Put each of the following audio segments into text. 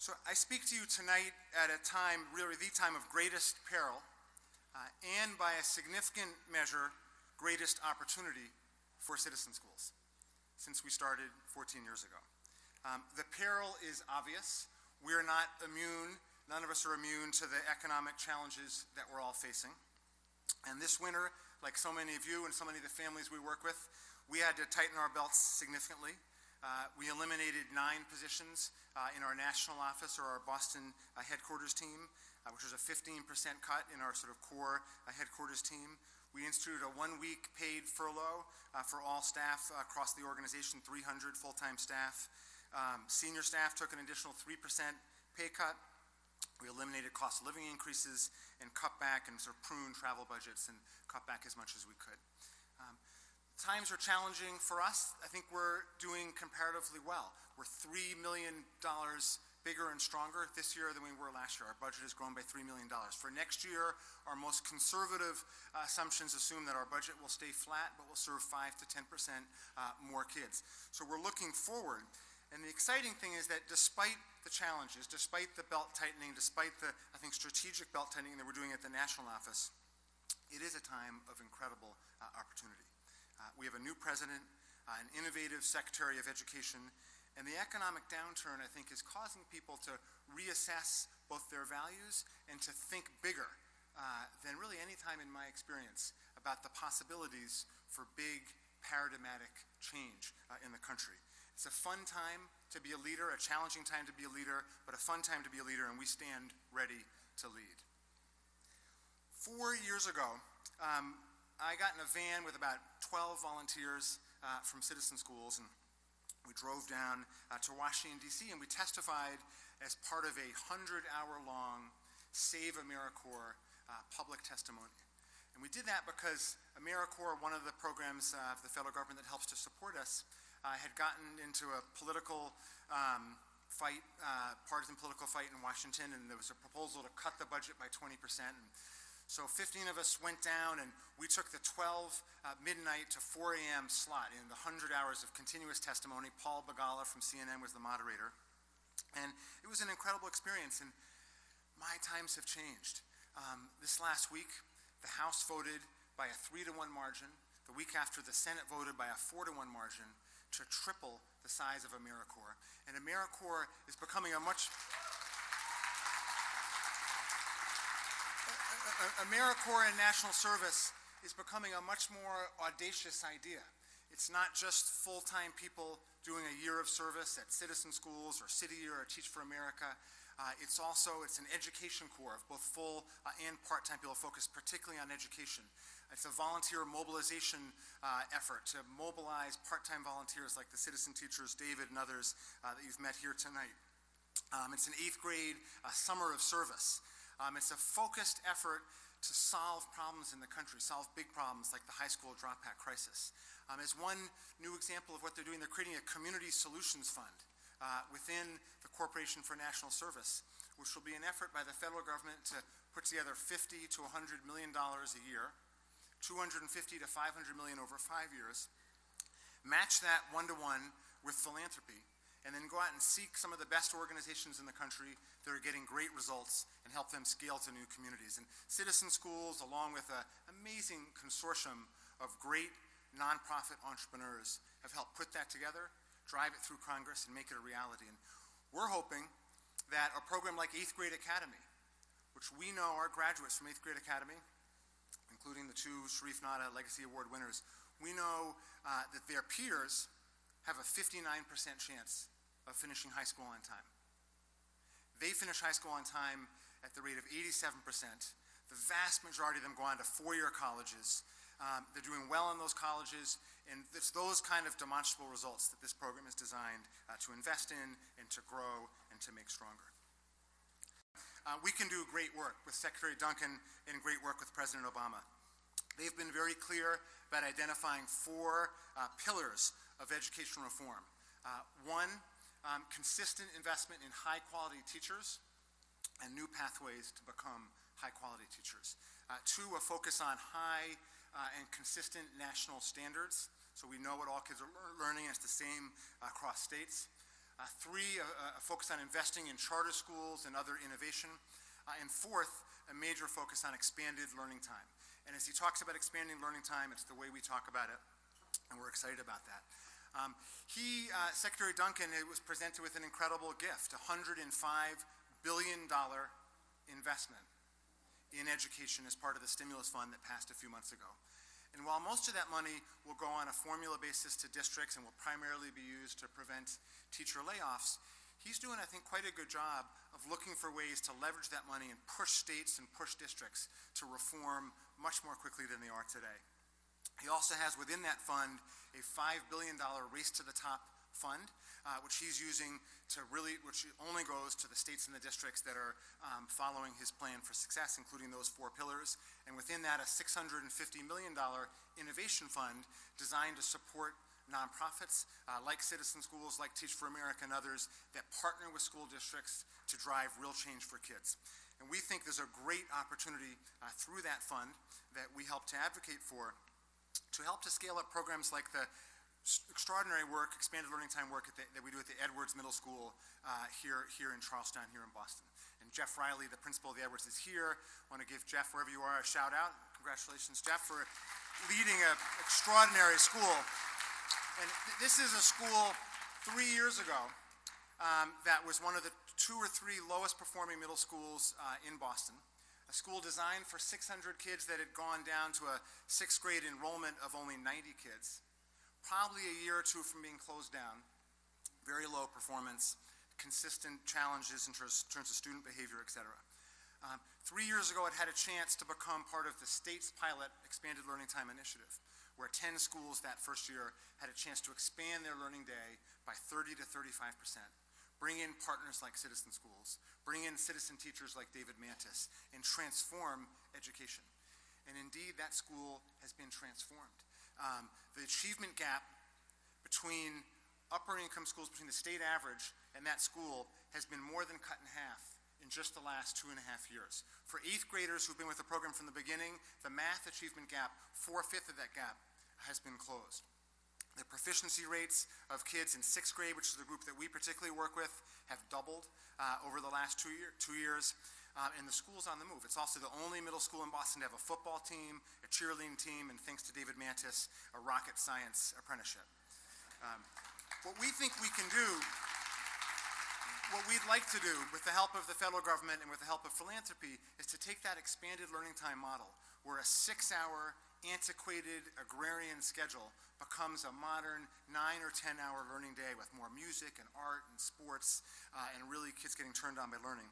So I speak to you tonight at a time, really the time of greatest peril, and by a significant measure, greatest opportunity for citizen schools since we started 14 years ago. The peril is obvious. We're not immune, none of us are immune to the economic challenges that we're all facing. And this winter, like so many of you and so many of the families we work with, we had to tighten our belts significantly. We eliminated 9 positions in our national office or our Boston headquarters team, which was a 15% cut in our sort of core headquarters team. We instituted a 1-week paid furlough for all staff across the organization, 300 full-time staff. Senior staff took an additional 3% pay cut. We eliminated cost of living increases and cut back and sort of pruned travel budgets and cut back as much as we could. Times are challenging for us. I think we're doing comparatively well. We're $3 million bigger and stronger this year than we were last year. Our budget has grown by $3 million. For next year, our most conservative assumptions assume that our budget will stay flat, but will serve 5 to 10% more kids. So we're looking forward. And the exciting thing is that despite the challenges, despite the belt tightening, despite the, I think, strategic belt tightening that we're doing at the national office, it is a time of incredible opportunity. We have a new president, an innovative Secretary of Education, and the economic downturn, I think, is causing people to reassess both their values and to think bigger than really any time in my experience about the possibilities for big paradigmatic change in the country. It's a fun time to be a leader, a challenging time to be a leader, but a fun time to be a leader, and we stand ready to lead. 4 years ago, I got in a van with about 12 volunteers from citizen schools, and we drove down to Washington, D.C., and we testified as part of a 100-hour-long Save AmeriCorps public testimony. And we did that because AmeriCorps, one of the programs of the federal government that helps to support us, had gotten into a political fight, partisan political fight in Washington, and there was a proposal to cut the budget by 20%. So 15 of us went down, and we took the 12 midnight to 4 a.m. slot in the 100 hours of continuous testimony. Paul Begala from CNN was the moderator. And it was an incredible experience, and my times have changed. This last week, the House voted by a 3-to-1 margin. The week after, the Senate voted by a 4-to-1 margin to triple the size of AmeriCorps. And AmeriCorps is becoming a much... AmeriCorps and national service is becoming a much more audacious idea. It's not just full-time people doing a year of service at citizen schools or City Year or Teach for America. It's an education corps of both full and part-time people focused particularly on education. It's a volunteer mobilization effort to mobilize part-time volunteers like the citizen teachers, David and others that you've met here tonight. It's an 8th grade summer of service. It's a focused effort to solve problems in the country, solve big problems like the high school dropout crisis. As one new example of what they're doing, they're creating a community solutions fund within the Corporation for National Service, which will be an effort by the federal government to put together $50 to $100 million a year, $250 to $500 million over 5 years, match that 1-to-1 with philanthropy, and then go out and seek some of the best organizations in the country that are getting great results and help them scale to new communities. And citizen schools, along with an amazing consortium of great nonprofit entrepreneurs, have helped put that together, drive it through Congress, and make it a reality. And we're hoping that a program like 8th Grade Academy, which we know our graduates from 8th Grade Academy, including the 2 Sharif Nada Legacy Award winners, we know that their peers have a 59% chance of finishing high school on time. They finish high school on time at the rate of 87%. The vast majority of them go on to 4-year colleges. They're doing well in those colleges, and it's those kind of demonstrable results that this program is designed to invest in and to grow and to make stronger. We can do great work with Secretary Duncan and great work with President Obama. They've been very clear about identifying 4 pillars of education reform. 1, consistent investment in high-quality teachers and new pathways to become high-quality teachers. 2, a focus on high and consistent national standards, so we know what all kids are learning, and it's the same across states. Three, a focus on investing in charter schools and other innovation. And fourth, a major focus on expanded learning time. And as he talks about expanding learning time, it's the way we talk about it, and we're excited about that. Secretary Duncan, was presented with an incredible gift, a $105 billion investment in education as part of the stimulus fund that passed a few months ago. And while most of that money will go on a formula basis to districts and will primarily be used to prevent teacher layoffs, he's doing, I think, quite a good job of looking for ways to leverage that money and push states and push districts to reform much more quickly than they are today. He also has within that fund a $5 billion Race to the Top fund, which he's using to which only goes to the states and the districts that are following his plan for success, including those 4 pillars. And within that, a $650 million innovation fund designed to support nonprofits like Citizen Schools, like Teach for America, and others that partner with school districts to drive real change for kids. And we think there's a great opportunity through that fund that we help to advocate for to help to scale up programs like the extraordinary work, expanded learning time work that we do at the Edwards Middle School here in Charlestown, here in Boston. And Jeff Riley, the principal of the Edwards, is here. I want to give Jeff, wherever you are, a shout out. Congratulations, Jeff, for leading an extraordinary school. And this is a school 3 years ago that was one of the 2 or 3 lowest performing middle schools in Boston. A school designed for 600 kids that had gone down to a 6th grade enrollment of only 90 kids. Probably a year or 2 from being closed down. Very low performance, consistent challenges in terms of student behavior, et cetera. 3 years ago, it had a chance to become part of the state's pilot Expanded Learning Time Initiative, where 10 schools that first year had a chance to expand their learning day by 30 to 35%. Bring in partners like Citizen Schools, bring in citizen teachers like David Mantis, and transform education. And indeed, that school has been transformed. The achievement gap between upper income schools, between the state average and that school, has been more than cut in half in just the last 2.5 years. For 8th graders who've been with the program from the beginning, the math achievement gap, 4/5 of that gap, has been closed. The proficiency rates of kids in 6th grade, which is the group that we particularly work with, have doubled over the last 2 years. And the school's on the move. It's also the only middle school in Boston to have a football team, a cheerleading team, and thanks to David Mantis, a rocket science apprenticeship. What we think we can do, what we'd like to do with the help of the federal government and with the help of philanthropy, is to take that expanded learning time model, where a 6-hour antiquated agrarian schedule becomes a modern 9 or 10-hour learning day with more music and art and sports and really kids getting turned on by learning.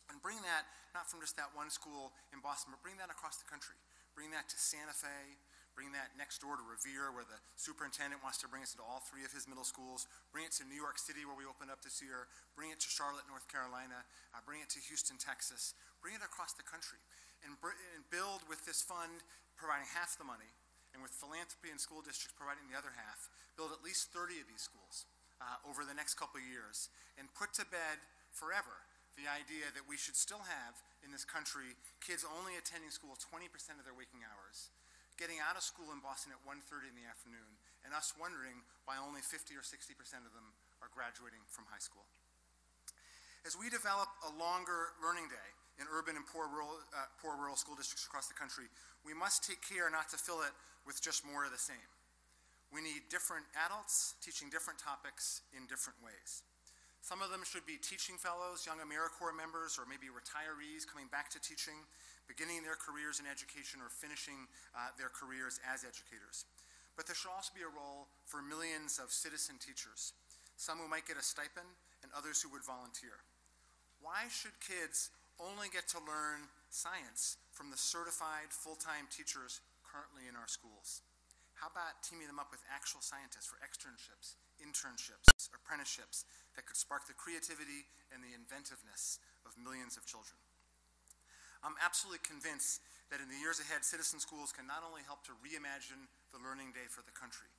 And bring that, not from just that one school in Boston, but bring that across the country. Bring that to Santa Fe, bring that next door to Revere, where the superintendent wants to bring us into all 3 of his middle schools. Bring it to New York City, where we opened up this year. Bring it to Charlotte, North Carolina. Bring it to Houston, Texas. Bring it across the country. And build with this fund providing half the money, and with philanthropy and school districts providing the other half, build at least 30 of these schools over the next couple of years, and put to bed forever the idea that we should still have in this country kids only attending school 20% of their waking hours, getting out of school in Boston at 1:30 in the afternoon, and us wondering why only 50 or 60% of them are graduating from high school. As we develop a longer learning day in urban and poor rural school districts across the country, we must take care not to fill it with just more of the same. We need different adults teaching different topics in different ways. Some of them should be teaching fellows, young AmeriCorps members, or maybe retirees coming back to teaching, beginning their careers in education or finishing their careers as educators. But there should also be a role for millions of citizen teachers, some who might get a stipend and others who would volunteer. Why should kids only get to learn science from the certified full-time teachers currently in our schools? How about teaming them up with actual scientists for externships, internships, apprenticeships that could spark the creativity and the inventiveness of millions of children? I'm absolutely convinced that in the years ahead, Citizen Schools can not only help to reimagine the learning day for the country,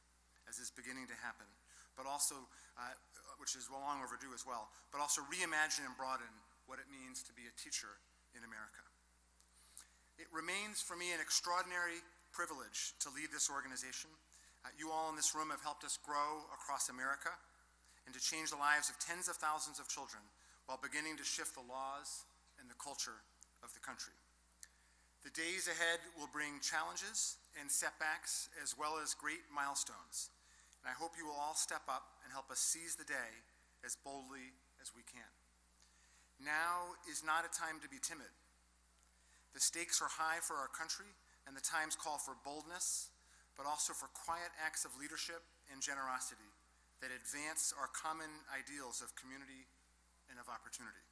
as is beginning to happen, but also, which is long overdue as well, but also reimagine and broaden what it means to be a teacher in America. It remains for me an extraordinary privilege to lead this organization. You all in this room have helped us grow across America, and to change the lives of tens of thousands of children while beginning to shift the laws and the culture of the country. The days ahead will bring challenges and setbacks as well as great milestones, and I hope you will all step up and help us seize the day as boldly as we can. Now is not a time to be timid. The stakes are high for our country, and the times call for boldness, but also for quiet acts of leadership and generosity that advance our common ideals of community and of opportunity.